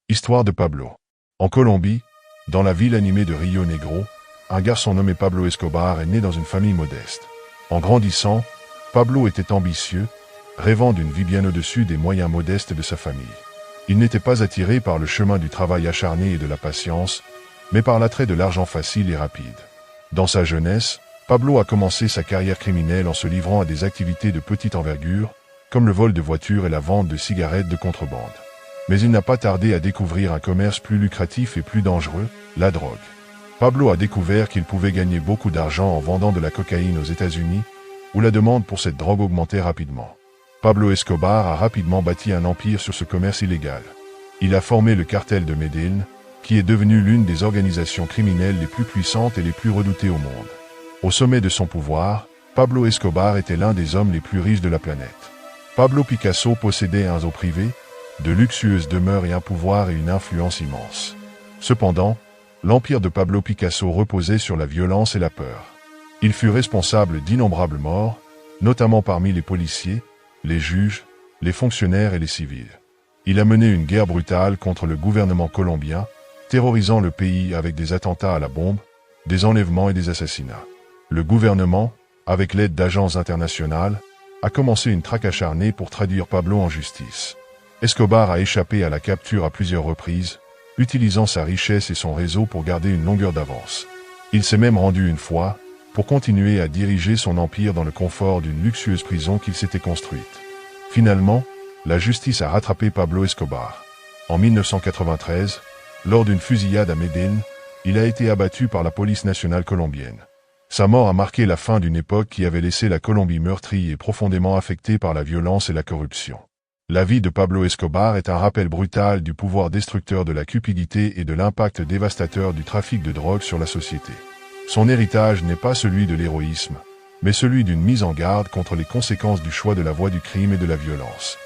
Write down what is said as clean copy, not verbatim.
Histoire de Pablo. En Colombie, dans la ville animée de Rio Negro, un garçon nommé Pablo Escobar est né dans une famille modeste. En grandissant, Pablo était ambitieux, rêvant d'une vie bien au-dessus des moyens modestes de sa famille. Il n'était pas attiré par le chemin du travail acharné et de la patience, mais par l'attrait de l'argent facile et rapide. Dans sa jeunesse, Pablo a commencé sa carrière criminelle en se livrant à des activités de petite envergure, comme le vol de voitures et la vente de cigarettes de contrebande. Mais il n'a pas tardé à découvrir un commerce plus lucratif et plus dangereux, la drogue. Pablo a découvert qu'il pouvait gagner beaucoup d'argent en vendant de la cocaïne aux États-Unis, où la demande pour cette drogue augmentait rapidement. Pablo Escobar a rapidement bâti un empire sur ce commerce illégal. Il a formé le cartel de Medellín, qui est devenu l'une des organisations criminelles les plus puissantes et les plus redoutées au monde. Au sommet de son pouvoir, Pablo Escobar était l'un des hommes les plus riches de la planète. Pablo Picasso possédait un zoo privé, de luxueuses demeures et un pouvoir et une influence immense. Cependant, l'empire de Pablo Picasso reposait sur la violence et la peur. Il fut responsable d'innombrables morts, notamment parmi les policiers, les juges, les fonctionnaires et les civils. Il a mené une guerre brutale contre le gouvernement colombien, terrorisant le pays avec des attentats à la bombe, des enlèvements et des assassinats. Le gouvernement, avec l'aide d'agences internationales, a commencé une traque acharnée pour traduire Pablo en justice. Escobar a échappé à la capture à plusieurs reprises, utilisant sa richesse et son réseau pour garder une longueur d'avance. Il s'est même rendu une fois, pour continuer à diriger son empire dans le confort d'une luxueuse prison qu'il s'était construite. Finalement, la justice a rattrapé Pablo Escobar. En 1993, lors d'une fusillade à Medellín, il a été abattu par la police nationale colombienne. Sa mort a marqué la fin d'une époque qui avait laissé la Colombie meurtrie et profondément affectée par la violence et la corruption. La vie de Pablo Escobar est un rappel brutal du pouvoir destructeur de la cupidité et de l'impact dévastateur du trafic de drogue sur la société. Son héritage n'est pas celui de l'héroïsme, mais celui d'une mise en garde contre les conséquences du choix de la voie du crime et de la violence.